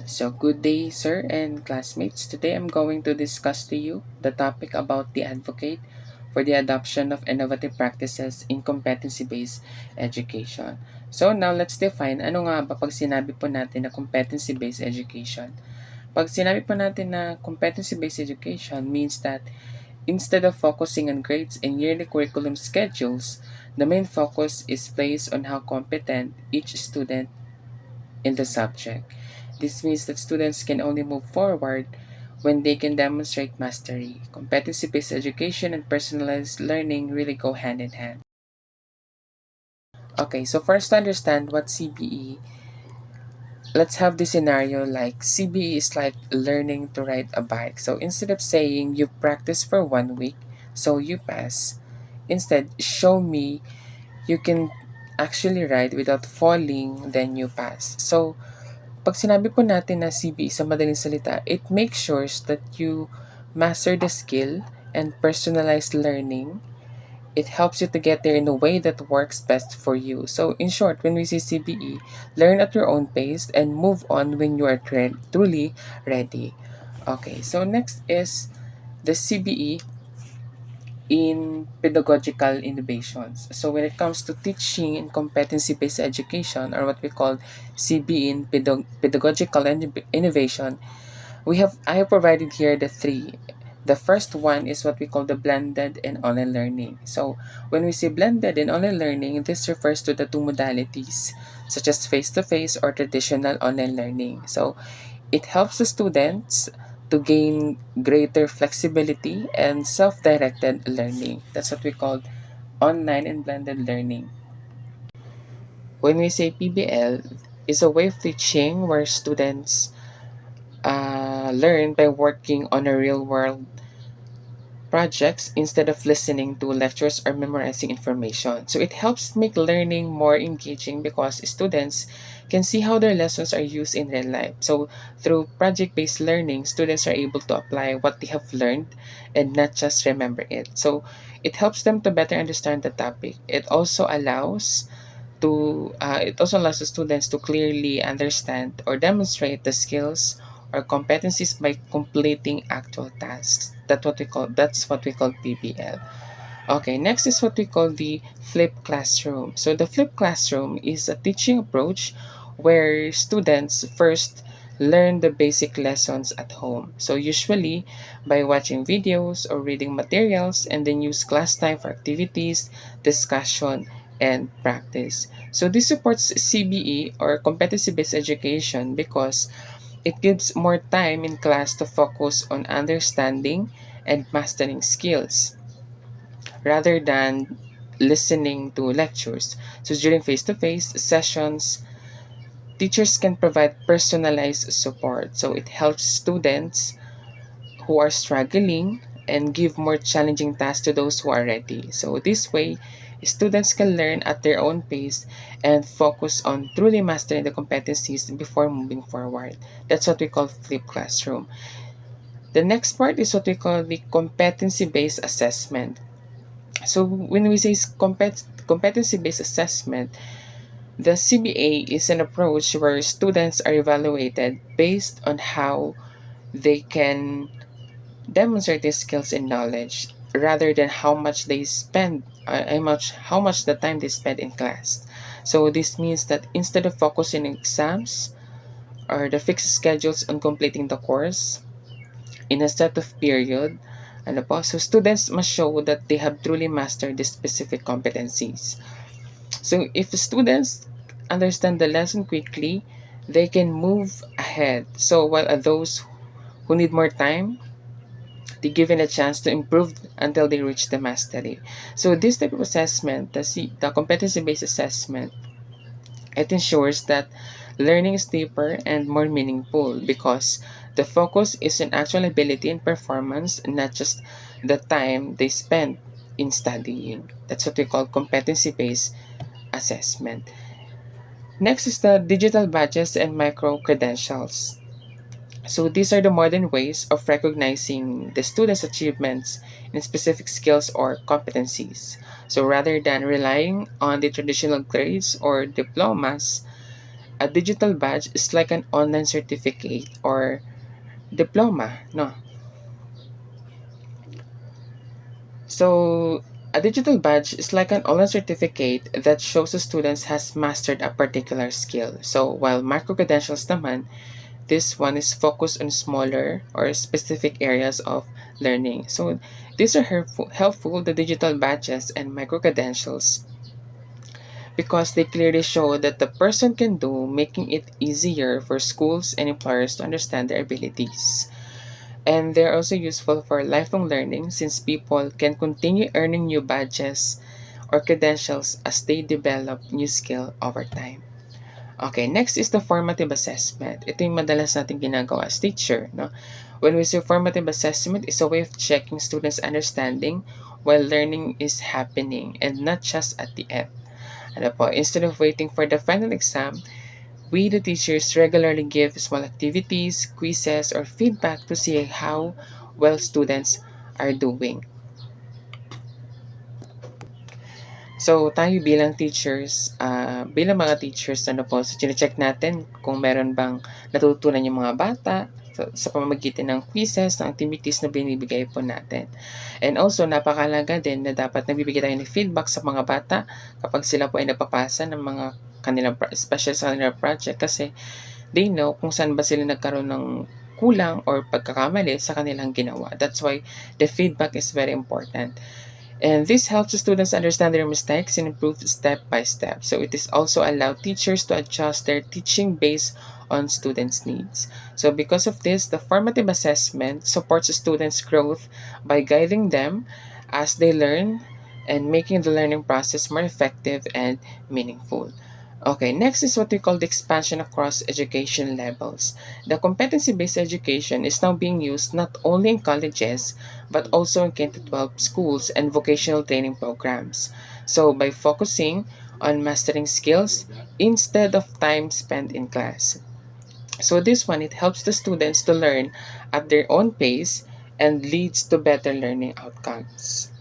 So, good day, sir and classmates. Today I'm going to discuss to you the topic about the advocate for the adoption of innovative practices in competency-based education. So, now let's define ano nga ba pag sinabi po natin na competency-based education. Pag sinabi po natin na competency-based education means that instead of focusing on grades and yearly curriculum schedules, the main focus is placed on how competent each student in the subject. This means that students can only move forward when they can demonstrate mastery. Competency based education and personalized learning really go hand in hand. Okay, so first to understand what CBE, let's have this scenario like CBE is like learning to ride a bike. So instead of saying you practice for 1 week, so you pass, instead show me you can actually ride without falling, then you pass. So pag sinabi po natin na CB sa madaling salita, it makes sure that you master the skill and personalized learning. It helps you to get there in a way that works best for you. So, in short, when we say CBE, learn at your own pace and move on when you are truly ready. Okay, so next is the CBE in pedagogical innovations. So when it comes to teaching and competency-based education, or what we call CB in pedagogical innovation, I have provided here the three. The first one is what we call the blended and online learning. So when we say blended and online learning, this refers to the two modalities, such as face-to-face or traditional online learning. So it helps the students to gain greater flexibility and self-directed learning. That's what we call online and blended learning. When we say PBL, is a way of teaching where students learn by working on a real-world projects instead of listening to lectures or memorizing information. So it helps make learning more engaging because students can see how their lessons are used in real life. So through project-based learning, students are able to apply what they have learned and not just remember it. So it helps them to better understand the topic. It also allows the students to clearly understand or demonstrate the skills or competencies by completing actual tasks. That's what we call PBL. Okay, next is what we call the flipped classroom. So the flipped classroom is a teaching approach where students first learn the basic lessons at home. So usually by watching videos or reading materials and then use class time for activities, discussion, and practice. So this supports CBE or competency-based education because it gives more time in class to focus on understanding and mastering skills rather than listening to lectures. So during face-to-face sessions, teachers can provide personalized support. So it helps students who are struggling and give more challenging tasks to those who are ready. So this way, students can learn at their own pace and focus on truly mastering the competencies before moving forward. That's what we call flipped classroom. The next part is what we call the competency-based assessment. So when we say competency-based assessment, the CBA is an approach where students are evaluated based on how they can demonstrate their skills and knowledge rather than how much the time they spend in class. So this means that instead of focusing on exams or the fixed schedules on completing the course in a set of period, so students must show that they have truly mastered the specific competencies. So if students understand the lesson quickly, they can move ahead. So while those who need more time, they given a chance to improve until they reach the mastery. So this type of assessment, the competency-based assessment, it ensures that learning is deeper and more meaningful because the focus is on actual ability and performance, not just the time they spend in studying. That's what we call competency-based assessment. Next is the digital badges and micro credentials. So these are the modern ways of recognizing the students' achievements in specific skills or competencies. So rather than relying on the traditional grades or diplomas, a digital badge is like an online certificate or diploma, no? So, a digital badge is like an online certificate that shows the students has mastered a particular skill. So, while micro credentials naman, this one is focused on smaller or specific areas of learning. So, these are helpful the digital badges and micro credentials because they clearly show that the person can do, making it easier for schools and employers to understand their abilities. And they're also useful for lifelong learning since people can continue earning new badges or credentials as they develop new skill over time. Okay, next is the formative assessment. Ito yung madalas natin ginagawa as teacher. No? When we say formative assessment, is a way of checking students' understanding while learning is happening and not just at the end. Ano po, instead of waiting for the final exam, we, the teachers, regularly give small activities, quizzes, or feedback to see how well students are doing. So, tayo bilang teachers, bilang mga teachers, ano po, so check natin kung meron bang natutunan yung mga bata sa pamamagitan ng quizzes, ng activities na binibigay po natin. And also, napakalaga din na dapat nagbibigay tayo ng feedback sa mga bata kapag sila po ay nagpapasa ng mga kanilang, special sa kanilang project kasi they know kung saan ba sila nagkaroon ng kulang or pagkakamali sa kanilang ginawa. That's why the feedback is very important. And this helps the students understand their mistakes and improve step by step. So it is also allow teachers to adjust their teaching based on students' needs. So because of this, the formative assessment supports the students' growth by guiding them as they learn and making the learning process more effective and meaningful. Okay, next is what we call the expansion across education levels. The competency-based education is now being used not only in colleges, but also in K-12 schools and vocational training programs. So, by focusing on mastering skills instead of time spent in class. So, this one, it helps the students to learn at their own pace and leads to better learning outcomes.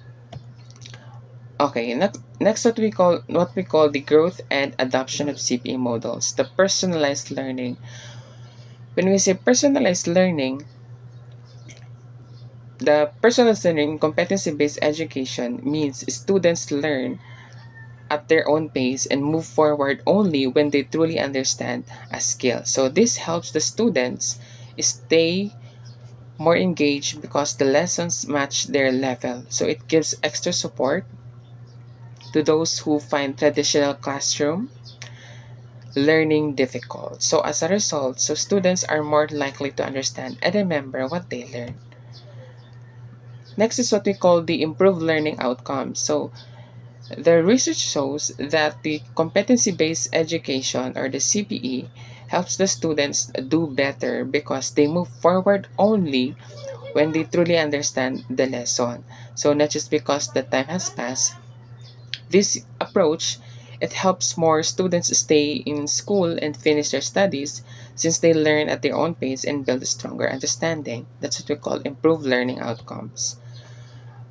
Okay, next what we call the growth and adoption of CPA models, the personalized learning. When we say personalized learning, the personalized learning in competency-based education means students learn at their own pace and move forward only when they truly understand a skill. So this helps the students stay more engaged because the lessons match their level. So it gives extra support to those who find traditional classroom learning difficult. So as a result, so students are more likely to understand and remember what they learn. Next is what we call the improved learning outcomes. So the research shows that the competency-based education or the CPE helps the students do better because they move forward only when they truly understand the lesson. So not just because the time has passed. This approach, it helps more students stay in school and finish their studies since they learn at their own pace and build a stronger understanding. That's what we call improved learning outcomes.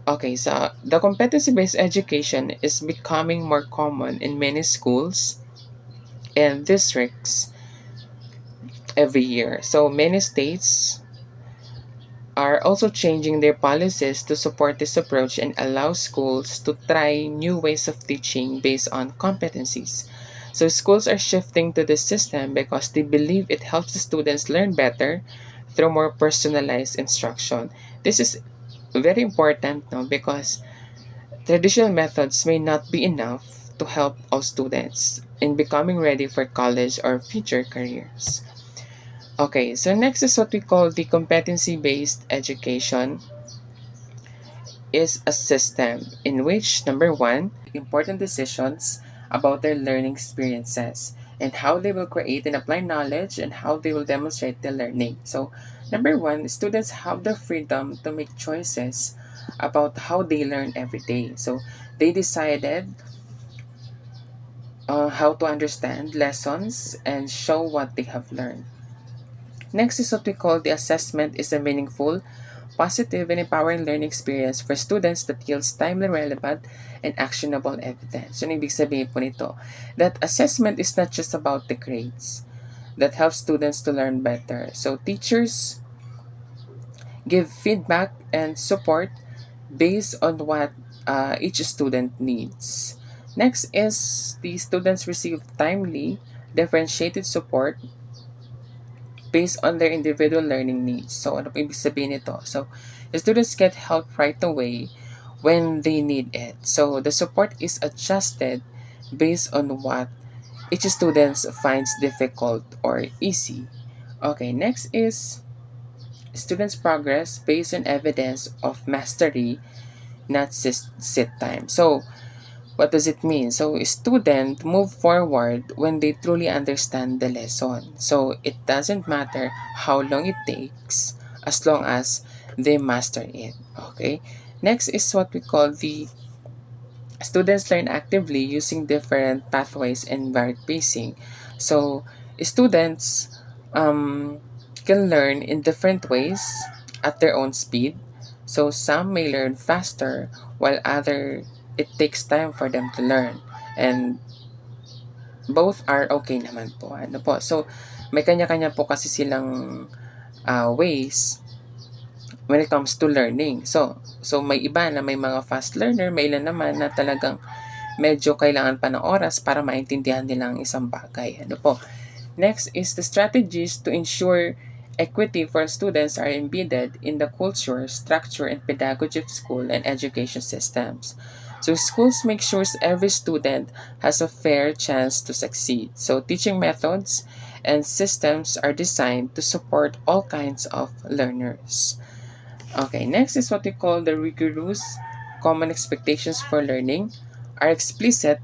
Okay, so the competency-based education is becoming more common in many schools and districts every year. So many states are also changing their policies to support this approach and allow schools to try new ways of teaching based on competencies. So schools are shifting to this system because they believe it helps the students learn better through more personalized instruction. This is very important, no, because traditional methods may not be enough to help all students in becoming ready for college or future careers. Okay, so next is what we call the competency-based education is a system in which, number one, important decisions about their learning experiences and how they will create and apply knowledge and how they will demonstrate the learning. So, number one, students have the freedom to make choices about how they learn every day. So, they decided how to understand lessons and show what they have learned. Next is what we call the assessment is a meaningful positive and empowering learning experience for students that yields timely, relevant, and actionable evidence. So, ano ibig sabihin po nito? That assessment is not just about the grades that helps students to learn better. So, teachers give feedback and support based on what each student needs. Next is the students receive timely, differentiated support based on their individual learning needs. So, ano po ibig sabihin nito? So, the students get help right away when they need it. So, the support is adjusted based on what each student finds difficult or easy. Okay, next is students' progress based on evidence of mastery, not sit time. So, what does it mean? So, students move forward when they truly understand the lesson. So, it doesn't matter how long it takes as long as they master it. Okay? Next is what we call the students learn actively using different pathways and varied pacing. So, students can learn in different ways at their own speed. So, some may learn faster while other it takes time for them to learn. And both are okay naman po. Ano po? So, may kanya-kanya po kasi silang ways when it comes to learning. So may iba na may mga fast learner, may ilan naman na talagang medyo kailangan pa ng oras para maintindihan nila ang isang bagay. Ano po? Next is the strategies to ensure equity for students are embedded in the culture, structure, and pedagogy of school and education systems. So schools make sure every student has a fair chance to succeed. So teaching methods and systems are designed to support all kinds of learners. Okay, next is what we call the rigorous common expectations for learning are explicit,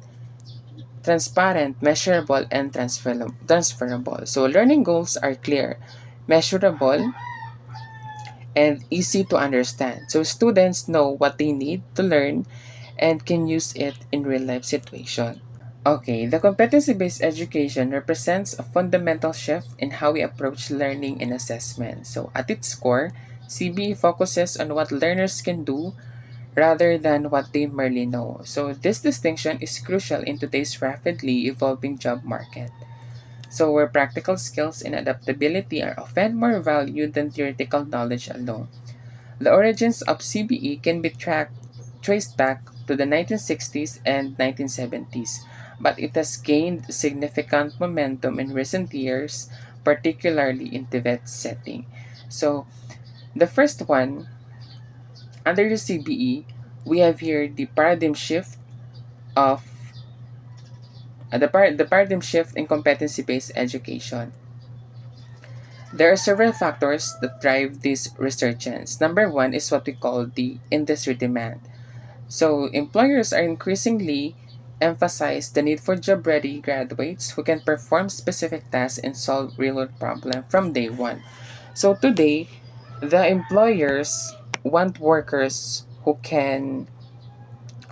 transparent, measurable, and transferable. So learning goals are clear, measurable, and easy to understand. So students know what they need to learn and can use it in real life situation. Okay, the competency-based education represents a fundamental shift in how we approach learning and assessment. So at its core, CBE focuses on what learners can do rather than what they merely know. So this distinction is crucial in today's rapidly evolving job market. So where practical skills and adaptability are often more valued than theoretical knowledge alone. The origins of CBE can be traced back to the 1960s and 1970s, but it has gained significant momentum in recent years, particularly in the vet setting. So the first one, under the CBE, we have here the paradigm shift of the paradigm shift in competency-based education. There are several factors that drive this resurgence. Number one is what we call the industry demand. So employers are increasingly emphasize the need for job-ready graduates who can perform specific tasks and solve real-world problems from day one. So today, the employers want workers who can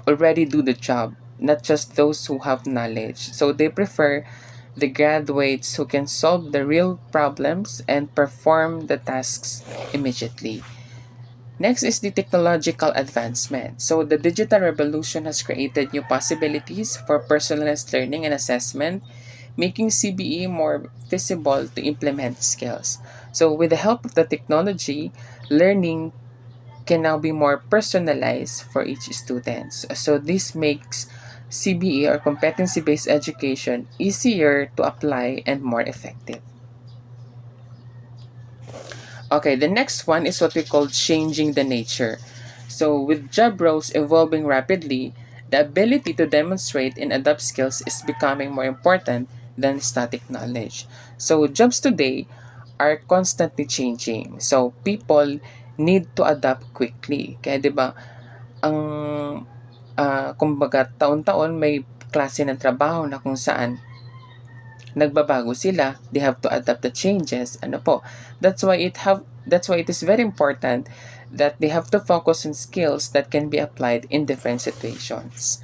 already do the job, not just those who have knowledge. So they prefer the graduates who can solve the real problems and perform the tasks immediately. Next is the technological advancement. So the digital revolution has created new possibilities for personalized learning and assessment, making CBE more feasible to implement skills. So with the help of the technology, learning can now be more personalized for each student. So this makes CBE or competency-based education easier to apply and more effective. Okay, the next one is what we call changing the nature. So with job roles evolving rapidly, the ability to demonstrate and adapt skills is becoming more important than static knowledge. So jobs today are constantly changing. So people need to adapt quickly. Kaya 'di ba, ang kumbaga taon-taon may klase ng trabaho na kung saan nagbabago sila, they have to adapt the changes. Ano po? That's why it is very important that they have to focus on skills that can be applied in different situations.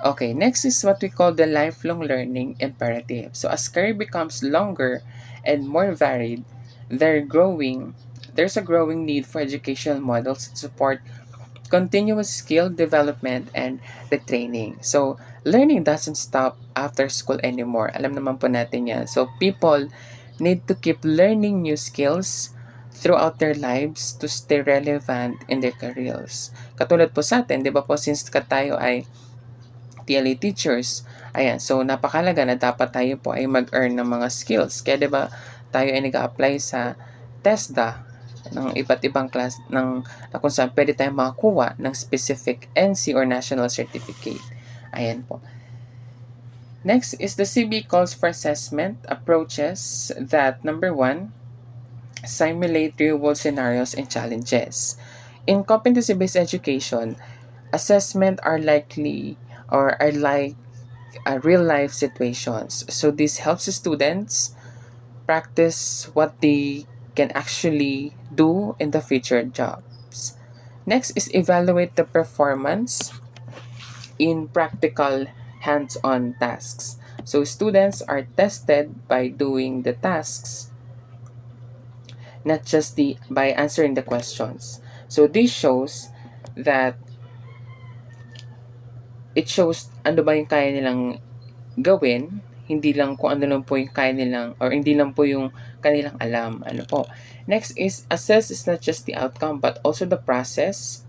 Okay, next is what we call the lifelong learning imperative. So as career becomes longer and more varied, they're growing there's a growing need for educational models that support continuous skill development and retraining. So, learning doesn't stop after school anymore. Alam naman po natin yan. So, people need to keep learning new skills throughout their lives to stay relevant in their careers. Katulad po sa atin, di ba po, since tayo ay TLA teachers, ayan, so napakalaga na dapat tayo po ay mag-earn ng mga skills. Kaya di ba tayo ay nag-apply sa TESDA ng iba't ibang class na kung saan pwede tayong makakuha ng specific NC or national certificate. Ayan po. Next is the CB calls for assessment approaches that number one, simulate real-world scenarios and challenges. In competency-based education, assessment are likely or are like real-life situations. So this helps students practice what they can actually do in the future jobs. Next is evaluate the performance in practical hands-on tasks. So students are tested by doing the tasks, not just by answering the questions. So this shows that it shows ano ba yung kaya nilang gawin, hindi lang kung ano lang po yung kaya nilang or hindi lang po yung kanilang alam. Ano po. Next is assess is not just the outcome but also the process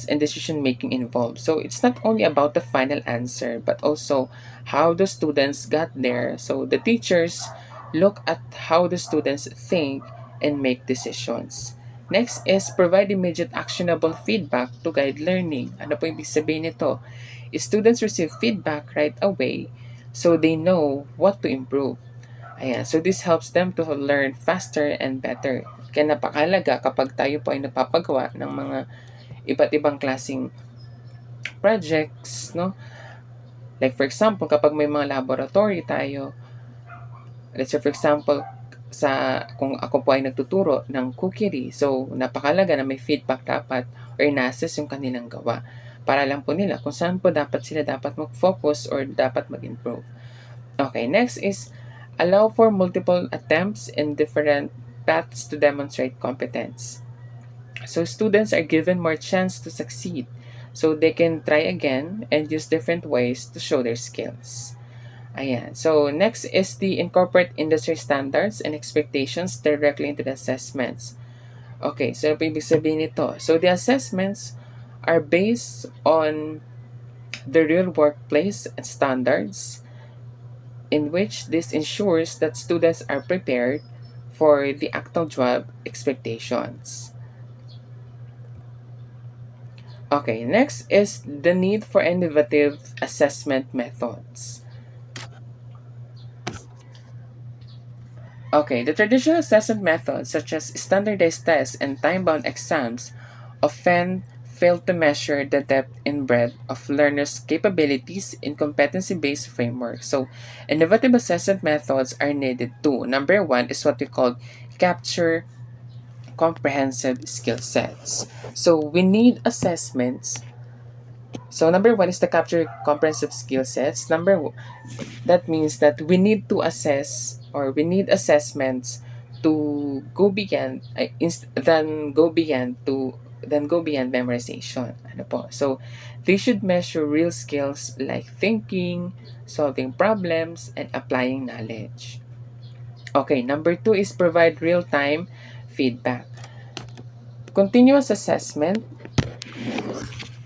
and decision making involved. So it's not only about the final answer but also how the students got there. So the teachers look at how the students think and make decisions. Next is provide immediate actionable feedback to guide learning. Ano po ibig sabihin nito? Students receive feedback right away so they know what to improve. Ayan, so this helps them to learn faster and better. Kaya napakalaga kapag tayo po ay napapagawa ng mga iba't ibang klaseng projects, no? Like for example, kapag may mga laboratory tayo, let's say for example, kung ako po ay nagtuturo ng cookery, so napakalaga na may feedback dapat or in-assess yung kanilang gawa para lang po nila kung saan po sila dapat mag-focus or dapat mag-improve. Okay, next is allow for multiple attempts and different paths to demonstrate competence. So students are given more chance to succeed so they can try again and use different ways to show their skills. Ayan. So, next is the incorporate industry standards and expectations directly into the assessments. Okay, so ano po ibig sabihin nito? So, the assessments are based on the real workplace standards in which this ensures that students are prepared for the actual job expectations. Okay, next is the need for innovative assessment methods. Okay, the traditional assessment methods such as standardized tests and time-bound exams often fail to measure the depth and breadth of learners' capabilities in competency-based frameworks. So, innovative assessment methods are needed too. Number one is what we call capture comprehensive skill sets. So, we need assessments. So, number one is the capture comprehensive skill sets. That means that we need to assess or we need assessments to go beyond than go beyond memorization. Ano po? So they should measure real skills like thinking, solving problems, and applying knowledge. Okay, number two is provide real-time feedback. Continuous assessment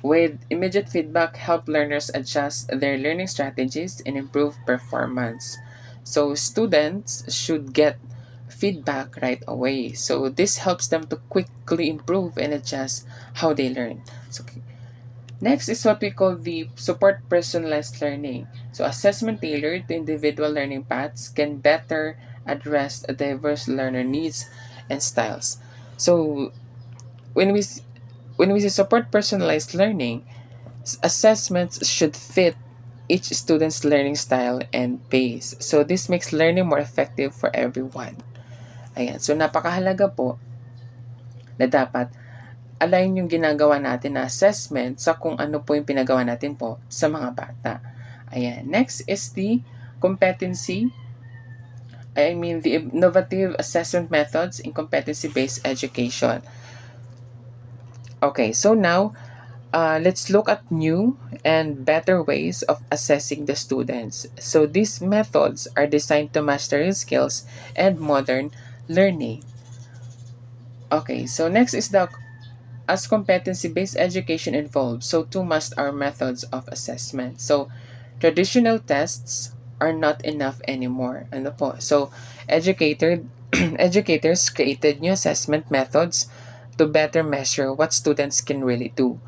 with immediate feedback help learners adjust their learning strategies and improve performance. So students should get feedback right away. So this helps them to quickly improve and adjust how they learn. So, next is what we call the support personalized learning. So assessment tailored to individual learning paths can better address diverse learner needs and styles. So when we say support personalized learning, assessments should fit each student's learning style and pace. So this makes learning more effective for everyone. Ayan. So napakahalaga po na dapat align yung ginagawa natin na assessment sa kung ano po yung pinagawa natin po sa mga bata. Ayan. Next is the competency I mean the innovative assessment methods in competency-based education. Okay, so now let's look at new and better ways of assessing the students. So these methods are designed to master your skills and modern learning. Okay, so next is the as competency-based education evolves, so too must our methods of assessment. So traditional tests are not enough anymore. Ano po? So educators created new assessment methods to better measure what students can really do.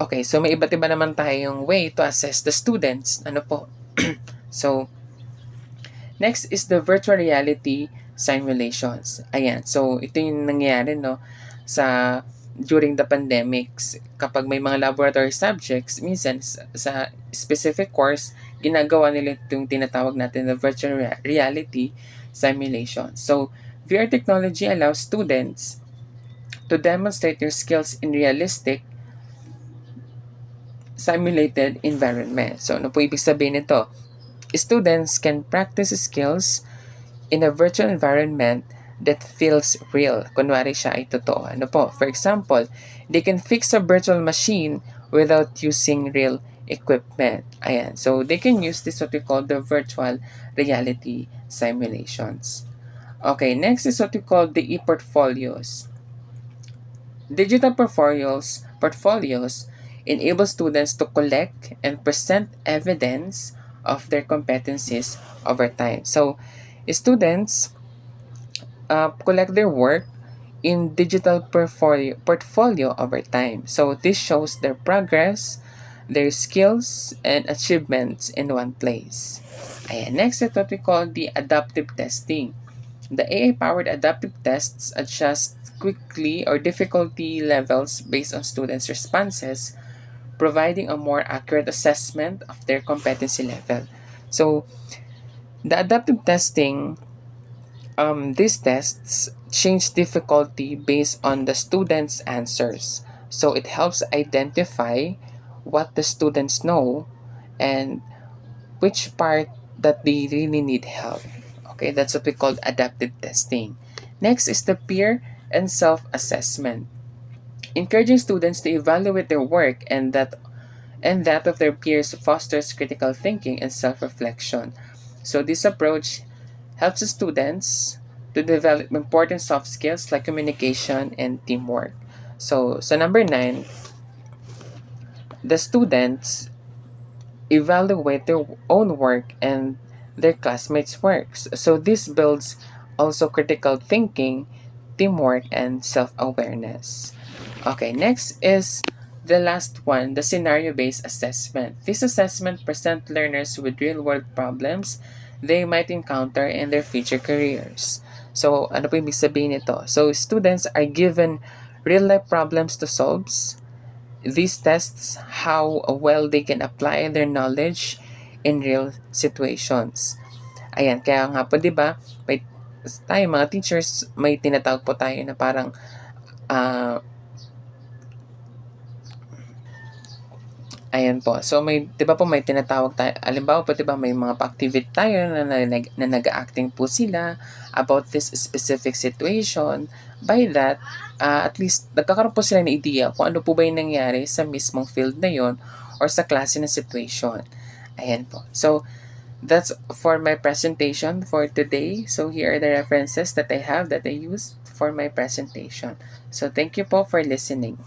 Okay, so may iba't iba naman tayong way to assess the students. Ano po? So, next is the virtual reality simulations. Ayan, so ito yung nangyayari, no, sa during the pandemics. Kapag may mga laboratory subjects, minsan sa specific course, ginagawa nila itong tinatawag natin na virtual reality simulation. So, VR technology allows students to demonstrate their skills in realistic simulated environment. So, ano po ibig sabihin nito? Students can practice skills in a virtual environment that feels real. Kunwari siya ay totoo. Ano po? For example, they can fix a virtual machine without using real equipment. Ayan. So, they can use this what we call the virtual reality simulations. Okay, next is what we call the e-portfolios. Digital portfolios enable students to collect and present evidence of their competencies over time. So, students collect their work in digital portfolio over time. So, this shows their progress, their skills, and achievements in one place. Ayan, next is what we call the adaptive testing. The AI-powered adaptive tests adjust quickly or difficulty levels based on students' responses, providing a more accurate assessment of their competency level. So, the adaptive testing, these tests change difficulty based on the students' answers. So, it helps identify what the students know and which part that they really need help. Okay, that's what we call adaptive testing. Next is the peer and self-assessment. Encouraging students to evaluate their work and that of their peers fosters critical thinking and self-reflection. So this approach helps the students to develop important soft skills like communication and teamwork. So number 9, the students evaluate their own work and their classmates' works. So this builds also critical thinking, teamwork, and self-awareness. Okay, next is the last one, the scenario-based assessment. This assessment presents learners with real-world problems they might encounter in their future careers. So, ano po ibig sabihin nito? So, students are given real-life problems to solve. This tests how well they can apply their knowledge in real situations. Ayan, kaya nga po 'di ba, may tayo mga teachers, may tinatawag po tayo na parang ah ayan po. So may 'di ba po may tinatawag tayo, halimbawa po 'di ba may mga pa-activity tayo na nag-acting po sila about this specific situation. By that, at least nagkakaroon po sila ng idea kung ano po ba yung nangyari sa mismong field na yon or sa klase ng situation. Ayan po. So that's for my presentation for today. So here are the references that I have that I used for my presentation. So thank you po for listening.